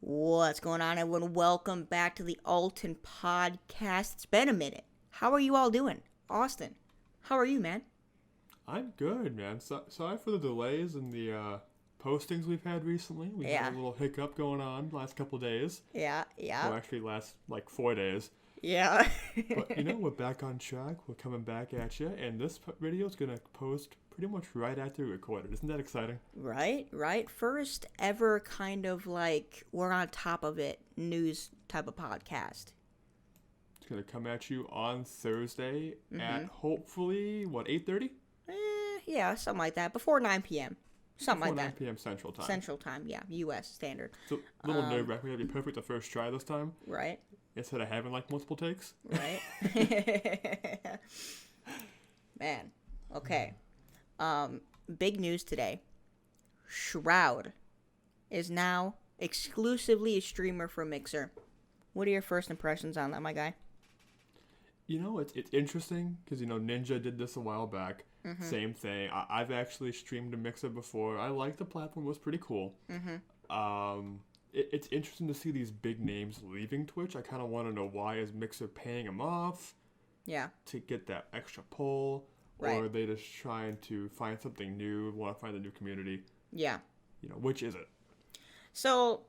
What's going on, everyone? Welcome back to the Alton Podcast. It's been a minute. How are you all doing? Austin, how are you, man? I'm good, man. Sorry for the delays and the postings we've had recently. We had a little hiccup going on the last couple of days. Yeah. Well, actually, last 4 days. Yeah. But, we're back on track. We're coming back at you. And this video is going to post pretty much right after we recorded. Isn't that exciting? Right. First ever kind of like we're on top of it news type of podcast. It's going to come at you on Thursday at hopefully, 8:30? Yeah, something like that. Before 9 p.m. Something Before like 9 that. p.m. Central Time. Central Time, yeah. U.S. standard. So, a little nerve-wracking. It'll be perfect the first try this time. Right. Instead of having, multiple takes. Right. Man. Okay. Big news today. Shroud is now exclusively a streamer for Mixer. What are your first impressions on that, my guy? It's interesting because, Ninja did this a while back. Same thing. I've actually streamed a Mixer before. I like the platform. It was pretty cool. It's interesting to see these big names leaving Twitch. I kind of want to know, why is Mixer paying them off? Yeah. To get that extra pull? Right. Or are they just trying to find something new, want to find a new community? Yeah. Which is it? So,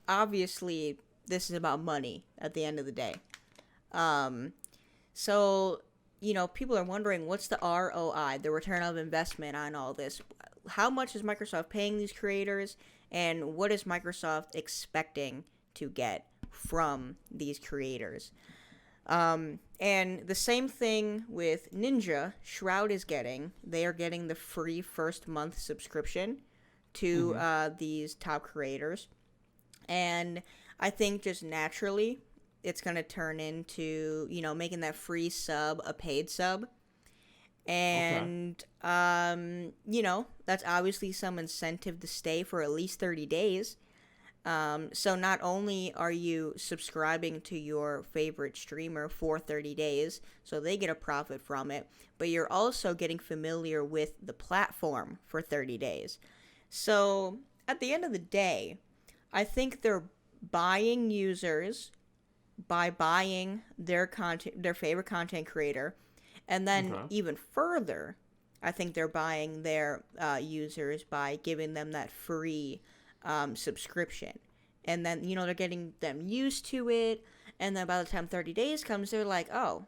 obviously, this is about money at the end of the day. So, people are wondering, what's the ROI, the return of investment on all this? How much is Microsoft paying these creators, and what is Microsoft expecting to get from these creators? And the same thing with Ninja, Shroud is getting. They are getting the free first month subscription to these top creators. And I think just naturally, it's going to turn into, making that free sub a paid sub. And, that's obviously some incentive to stay for at least 30 days. So not only are you subscribing to your favorite streamer for 30 days, so they get a profit from it, but you're also getting familiar with the platform for 30 days. So at the end of the day, I think they're buying users by buying their content, their favorite content creator, and then even further, I think they're buying their users by giving them that free subscription. And then, they're getting them used to it. And then by the time 30 days comes, they're like, oh,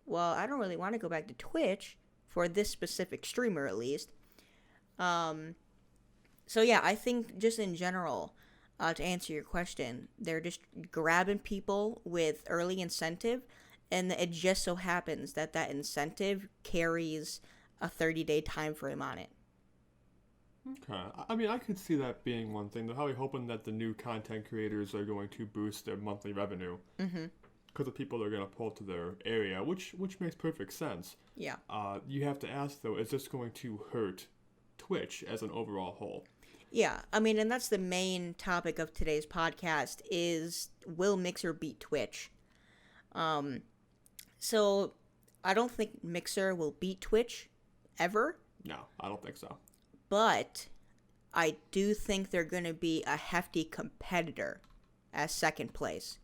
well, I don't really want to go back to Twitch for this specific streamer, at least. So, yeah, I think just in general, to answer your question, they're just grabbing people with early incentive. And it just so happens that that incentive carries a 30-day time frame on it. Okay. I could see that being one thing. They're probably hoping that the new content creators are going to boost their monthly revenue. Because the people are going to pull to their area, which makes perfect sense. Yeah. You have to ask, though, is this going to hurt Twitch as an overall whole? Yeah. And that's the main topic of today's podcast is, will Mixer beat Twitch? So I don't think Mixer will beat Twitch ever. No, I don't think so. But I do think they're going to be a hefty competitor as second place.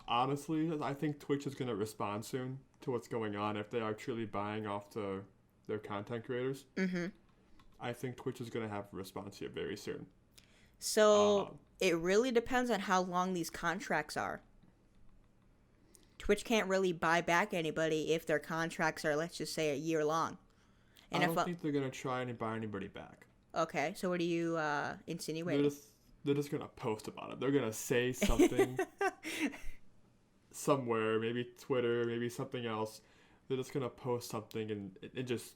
Honestly, I think Twitch is going to respond soon to what's going on if they are truly buying off their content creators. I think Twitch is going to have a response here very soon. So it really depends on how long these contracts are. Twitch can't really buy back anybody if their contracts are, let's just say, a year long. And I don't think they're going to try and buy anybody back. Okay, so what are you insinuating? They're just going to post about it. They're going to say something somewhere, maybe Twitter, maybe something else. They're just going to post something and just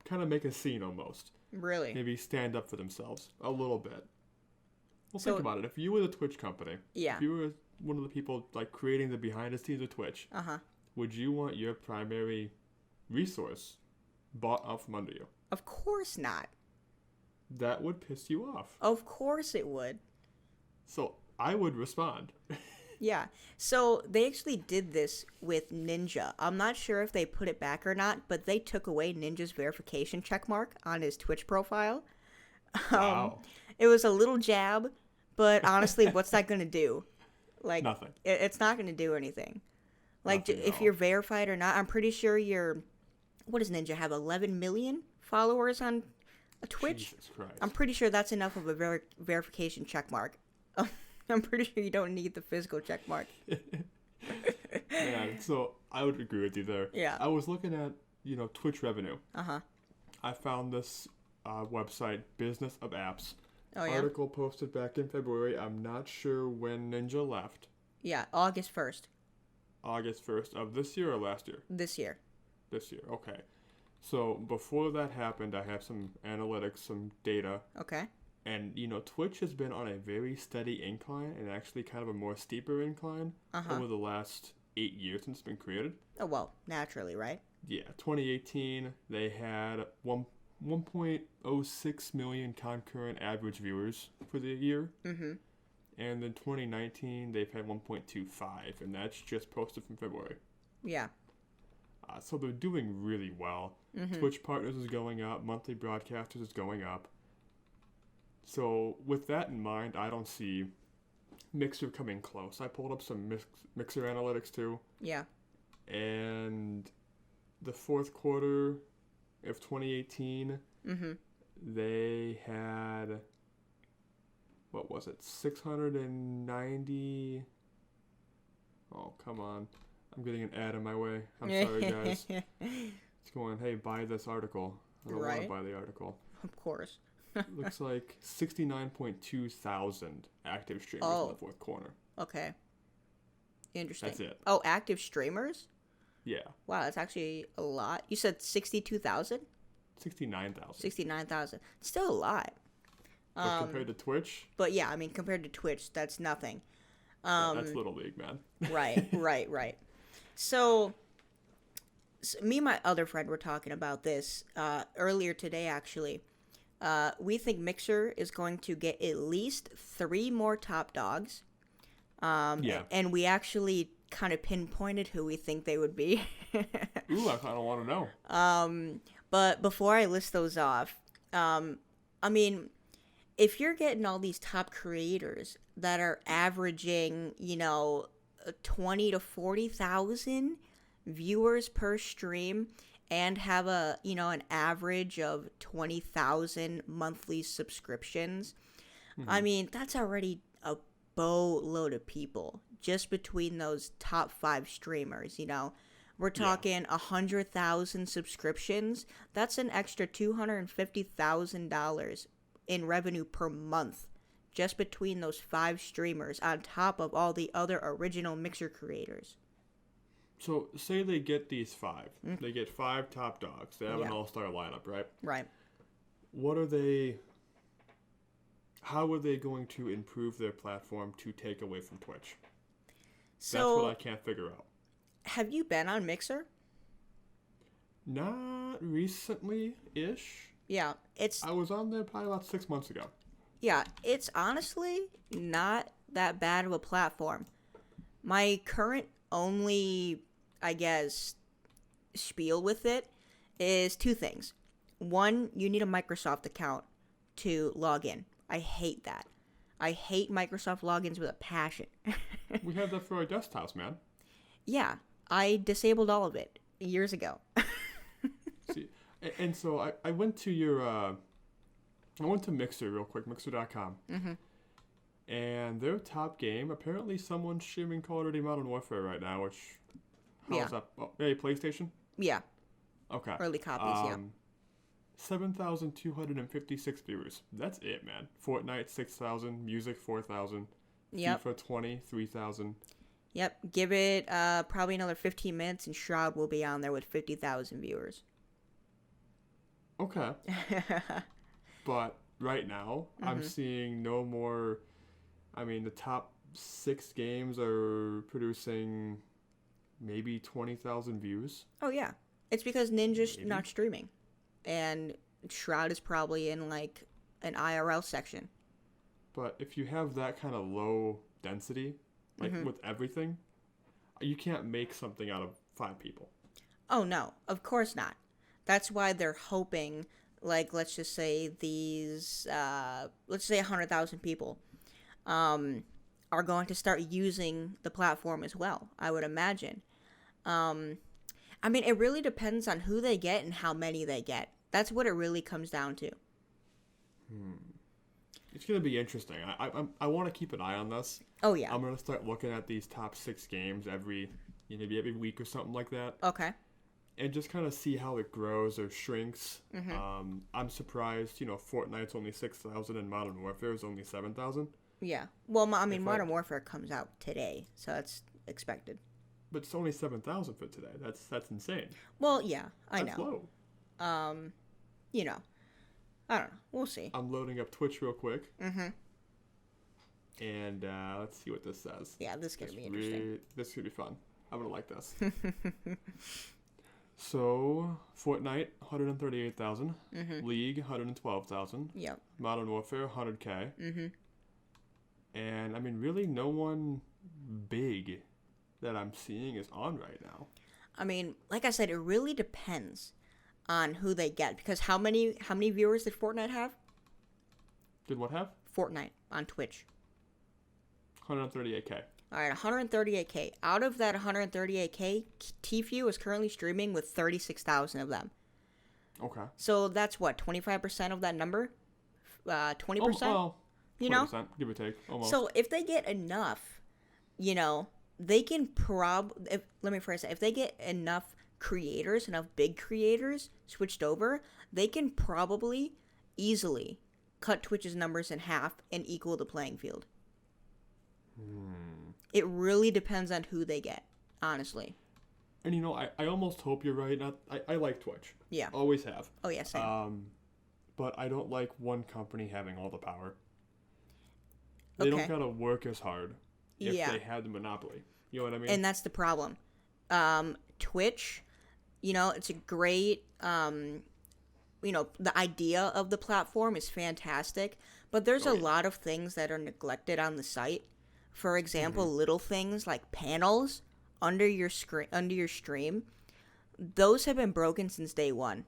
kind of make a scene almost. Really? Maybe stand up for themselves a little bit. Well, think about it. If you were the Twitch company, if you were one of the people creating the behind the scenes of Twitch, would you want your primary resource bought out from under you? Of course not. That would piss you off. Of course it would. So I would respond. Yeah. So they actually did this with Ninja. I'm not sure if they put it back or not, but they took away Ninja's verification checkmark on his Twitch profile. Wow. It was a little jab, but honestly, what's that gonna do? Like nothing. It's not gonna do anything. Like if you're verified or not, I'm pretty sure what does Ninja have? 11 million followers on Twitch. Jesus Christ. I'm pretty sure that's enough of a verification check mark. I'm pretty sure you don't need the physical check mark. Man, so I would agree with you there. Yeah. I was looking at, Twitch revenue. Uh-huh. I found this website, Business of Apps. Oh, yeah? Article posted back in February. I'm not sure when Ninja left. Yeah, August 1st. August 1st of this year or last year? This year. This year, okay. So before that happened, I have some analytics, some data. Okay. And, Twitch has been on a very steady incline and actually kind of a more steeper incline over the last 8 years since it's been created. Oh, well, naturally, right? Yeah, 2018, they had 1.06 million concurrent average viewers for the year. Mm-hmm. And in 2019, they've had 1.25, and that's just posted from February. Yeah. So they're doing really well. Mm-hmm. Twitch partners is going up. Monthly broadcasters is going up. So with that in mind, I don't see Mixer coming close. I pulled up some Mixer analytics too. Yeah. And the fourth quarter of 2018, they had, what was it, 690... Oh, come on. I'm getting an ad in my way. I'm sorry, guys. It's going, hey, buy this article. I don't want to buy the article. Of course. Looks like 69.2 thousand active streamers in the fourth quarter. Okay. Interesting. That's it. Oh, active streamers? Yeah. Wow, that's actually a lot. You said 62,000? 69,000. 69,000. Still a lot. But compared to Twitch? But yeah, I mean, compared to Twitch, that's nothing. That's Little League, man. Right. So, me and my other friend were talking about this earlier today, actually. We think Mixer is going to get at least 3 more top dogs. And we actually kind of pinpointed who we think they would be. Ooh, I kind of want to know. But before I list those off, I mean, if you're getting all these top creators that are averaging, 20 to 40,000 viewers per stream and have an average of 20,000 monthly subscriptions, I mean, that's already a boatload of people just between those top 5 streamers, We're talking 100,000 subscriptions. That's an extra $250,000 in revenue per month just between those 5 streamers on top of all the other original Mixer creators. So say they get these 5. They get 5 top dogs. They have an all-star lineup, right? Right. How are they going to improve their platform to take away from Twitch? So, that's what I can't figure out. Have you been on Mixer? Not recently-ish. Yeah, I was on there probably about 6 months ago. Yeah, it's honestly not that bad of a platform. My current only, I guess, spiel with it is 2 things. 1, you need a Microsoft account to log in. I hate that. I hate Microsoft logins with a passion. We have that for our desktops, man. Yeah, I disabled all of it years ago. See, and so I went to I went to Mixer real quick, Mixer.com. And their top game, apparently someone's streaming Call of Duty Modern Warfare right now, which, how's that? Oh, hey, PlayStation? Yeah. Okay. Early copies, yeah. 7,256 viewers. That's it, man. Fortnite, 6,000. Music, 4,000. Yep. FIFA 20, 3,000. Yep. Give it probably another 15 minutes and Shroud will be on there with 50,000 viewers. Okay. But right now, I'm seeing no more. I mean, the top 6 games are producing maybe 20,000 views. Oh, yeah. It's because Ninja's not streaming. And Shroud is probably in, like, an IRL section. But if you have that kind of low density, like with everything, you can't make something out of 5 people. Oh, no. Of course not. That's why they're hoping like let's just say these, let's say 100,000 people, are going to start using the platform as well, I would imagine. I mean, it really depends on who they get and how many they get. That's what it really comes down to. It's going to be interesting. I want to keep an eye on this. Oh, yeah. I'm going to start looking at these top 6 games maybe every week or something like that. Okay. And just kind of see how it grows or shrinks. Mm-hmm. I'm surprised, Fortnite's only 6,000 and Modern Warfare is only 7,000. Yeah. Well, I mean, Modern Warfare comes out today, so that's expected. But it's only 7,000 for today. That's insane. Well, yeah, I know. That's low. I don't know. We'll see. I'm loading up Twitch real quick. Mm-hmm. And let's see what this says. Yeah, this is going to be interesting. This is going to be fun. I'm going to like this. So, Fortnite, 138,000. Mm-hmm. League, 112,000. Yep. Modern Warfare, 100K. Mm-hmm. And, I mean, really no one big that I'm seeing is on right now. I mean, like I said, it really depends on who they get. Because how many viewers did Fortnite have? Did what have? Fortnite on Twitch. 138K. All right, 138K. Out of that 138K, Tfue is currently streaming with 36,000 of them. Okay. So that's what, 25% of that number? 20%? Well, 20%, you know? give or take, almost. So if they get enough, they can let me phrase it. If they get enough creators, enough big creators switched over, they can probably easily cut Twitch's numbers in half and equal the playing field. It really depends on who they get, honestly. And I almost hope you're right. I like Twitch. Yeah. Always have. Oh, yeah, same. But I don't like one company having all the power. They don't gotta work as hard if they had the monopoly. You know what I mean? And that's the problem. Twitch, it's a great, the idea of the platform is fantastic, but there's a lot of things that are neglected on the site. For example, little things like panels under your stream, those have been broken since day one.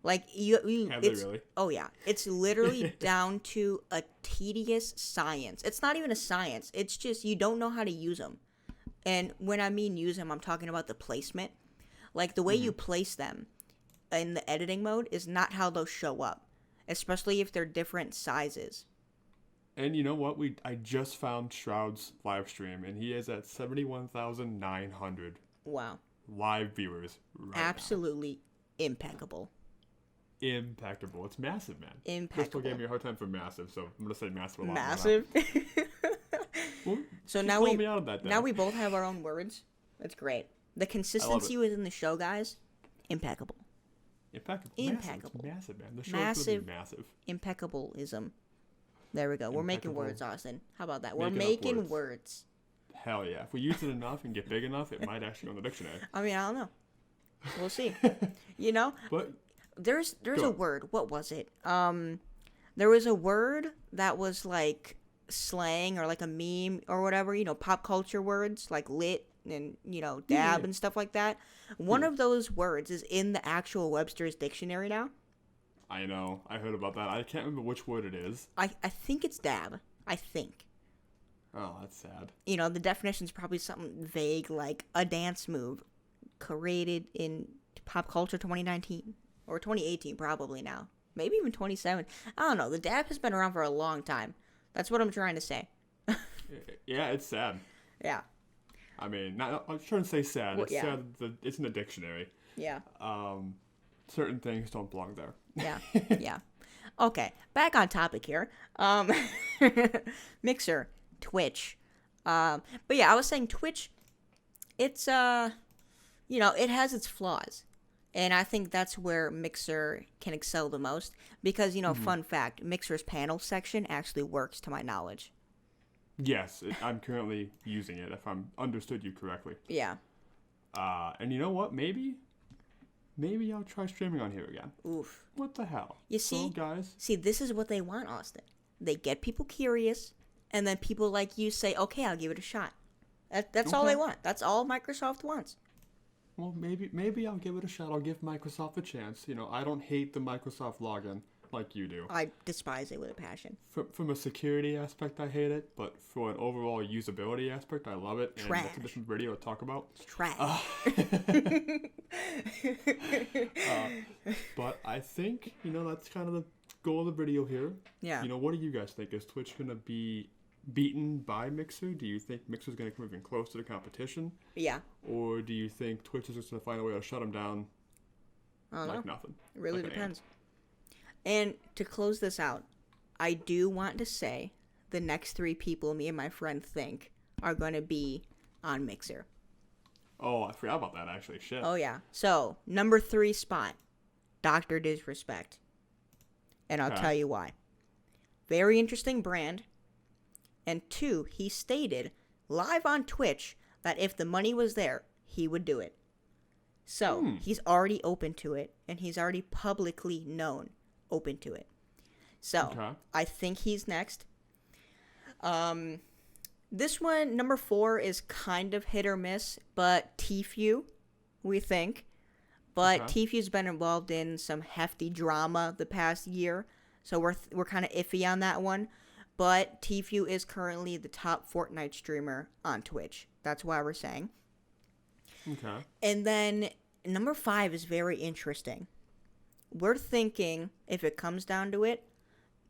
Like have they really? Oh yeah, it's literally down to a tedious science. It's not even a science. It's just you don't know how to use them. And when I mean use them, I'm talking about the placement. Like the way you place them in the editing mode is not how they'll show up, especially if they're different sizes. And you know what? I just found Shroud's live stream, and he is at 71,900. Wow. Live viewers right Absolutely impeccable. Impeccable. It's massive, man. Impeccable. Crystal gave me a hard time for massive, so I'm going to say massive a lot. Massive? Well, so now we both have our own words. That's great. The consistency within the show, guys, impeccable. Impeccable. Impeccable. Massive. It's massive, man. The show's going to be massive. Impeccableism. There we go. We're making words, Austin. How about that? We're making words. Hell yeah. If we use it enough and get big enough, it might actually go in the dictionary. I mean, I don't know. We'll see. But there's a word. What was it? There was a word that was like slang or like a meme or whatever, pop culture words like lit and, dab and stuff like that. One of those words is in the actual Webster's dictionary now. I know. I heard about that. I can't remember which word it is. I think it's dab. I think. Oh, that's sad. The definition's probably something vague like a dance move created in pop culture 2019 or 2018 probably now. Maybe even 27. I don't know. The dab has been around for a long time. That's what I'm trying to say. Yeah, it's sad. Yeah. I mean, I'm trying to say sad. Well, it's sad that it's in the dictionary. Yeah. Certain things don't belong there. Yeah. Okay, back on topic here. Mixer, Twitch. But yeah, I was saying Twitch, it's, it has its flaws. And I think that's where Mixer can excel the most. Because, fun fact, Mixer's panel section actually works to my knowledge. Yes, I'm currently using it, if I'm understood you correctly. Yeah. And you know what? Maybe I'll try streaming on here again. Oof. What the hell? You see, so, guys. See, this is what they want, Austin. They get people curious, and then people like you say, okay, I'll give it a shot. That's all they want. That's all Microsoft wants. well, maybe I'll give it a shot. I'll give Microsoft a chance. You know, I don't hate the Microsoft login like you do. I despise it with a passion. From a security aspect, I hate it, but for an overall usability aspect, I love it. Trash. And that's a different video to talk about. Trash. But I think, you know, that's kind of the goal of the video here. Yeah. You know, what do you guys think? Is Twitch going to be beaten by Mixer? Do you think Mixer's going to come even close to the competition? Yeah. Or do you think Twitch is just going to find a way to shut them down like nothing? It really depends. And to close this out, I do want to say the next 3 people me and my friend think are going to be on Mixer. Oh, I forgot about that, actually. Shit. Oh, yeah. So, number 3 spot, Dr. Disrespect. And I'll tell you why. Very interesting brand. And 2, he stated live on Twitch that if the money was there, he would do it. So, he's already open to it, and he's already publicly known open to it. So, I think he's next. This one, number 4, is kind of hit or miss, but Tfue, we think. But Tfue's been involved in some hefty drama the past year, so we're kind of iffy on that one. But Tfue is currently the top Fortnite streamer on Twitch. That's why we're saying. Okay. And then number 5 is very interesting. We're thinking, if it comes down to it,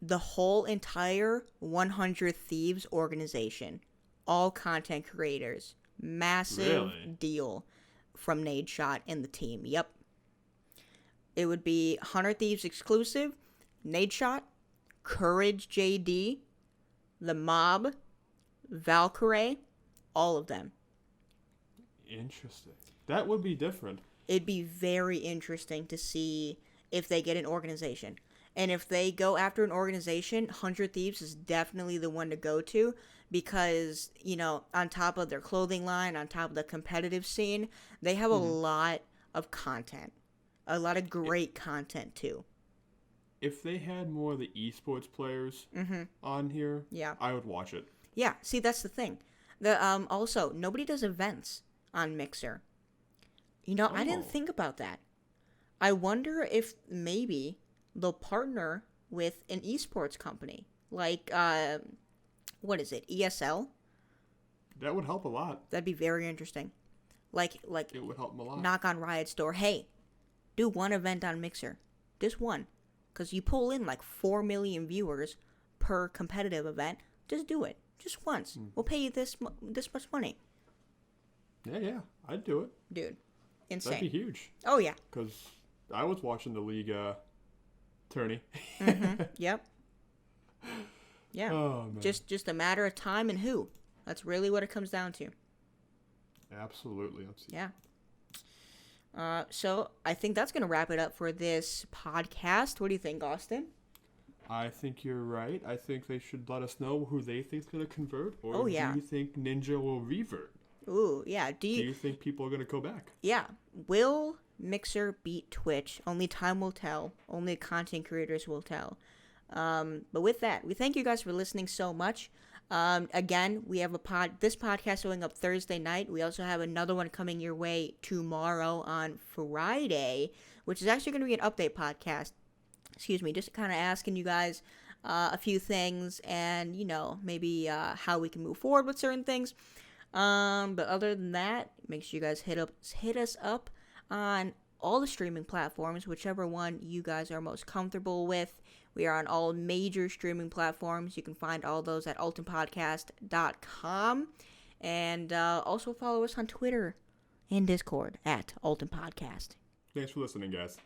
the whole entire 100 Thieves organization, all content creators, massive deal from Nadeshot and the team. Yep. It would be 100 Thieves exclusive, Nadeshot, Courage JD, The Mob, Valkyrie, all of them. Interesting. That would be different. It'd be very interesting to see if they get an organization. And if they go after an organization, 100 Thieves is definitely the one to go to because, you know, on top of their clothing line, on top of the competitive scene, they have a lot of content. A lot of great content, too. If they had more of the esports players on here, I would watch it. Yeah, see, that's the thing. Also, nobody does events on Mixer. You know, I didn't think about that. I wonder if maybe they'll partner with an esports company. Like, what is it, ESL? That would help a lot. That'd be very interesting. Like it would help them a lot. Knock on Riot's door. Hey, do one event on Mixer. Just one. Because you pull in like 4 million viewers per competitive event. Just do it. Just once. We'll pay you this much money. Yeah. I'd do it. Dude, insane. That'd be huge. Oh, yeah. Because I was watching the league tourney. Yep. Yeah. Oh, man. Just a matter of time and who. That's really what it comes down to. Absolutely. Yeah. So I think that's going to wrap it up for this podcast. What do you think, Austin? I think you're right. I think they should let us know who they think is going to convert. Or do you think Ninja will revert? Ooh, yeah. Do you think people are going to go back? Yeah. Will Mixer beat Twitch? Only time will tell. Only content creators will tell. But with that, we thank you guys for listening so much. Again, we have this podcast going up Thursday night. We also have another one coming your way tomorrow on Friday, which is actually going to be an update podcast. Excuse me, just kind of asking you guys a few things and, you know, maybe how we can move forward with certain things. But other than that, make sure you guys hit us up on all the streaming platforms, whichever one you guys are most comfortable with. We are on all major streaming platforms. You can find all those at altonpodcast.com. And also follow us on Twitter and Discord at Alton Podcast. Thanks for listening, guys.